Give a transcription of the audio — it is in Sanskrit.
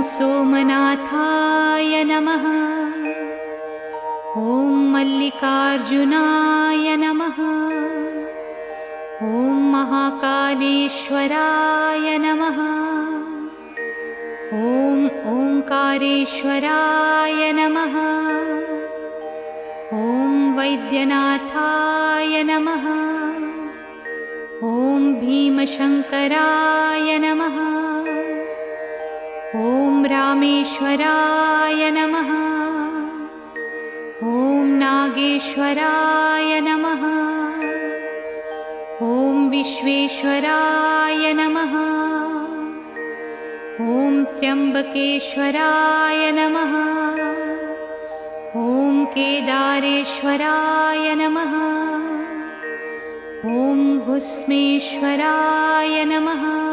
सोमनाथाय नमः। ॐ मल्लिकार्जुनाय नमः। ॐ महाकालेश्वराय नमः। ॐ ओंकारेश्वराय नमः। ॐ वैद्यनाथाय नमः। ॐ भीमशंकराय नमः। ॐ रामेश्वराय नमः। ॐ नागेश्वराय नमः। ॐ विश्वेश्वराय नमः। ॐ त्र्यंबकेश्वराय नमः। ॐ केदारेश्वराय नमः। ॐ भुस्मेश्वराय नमः।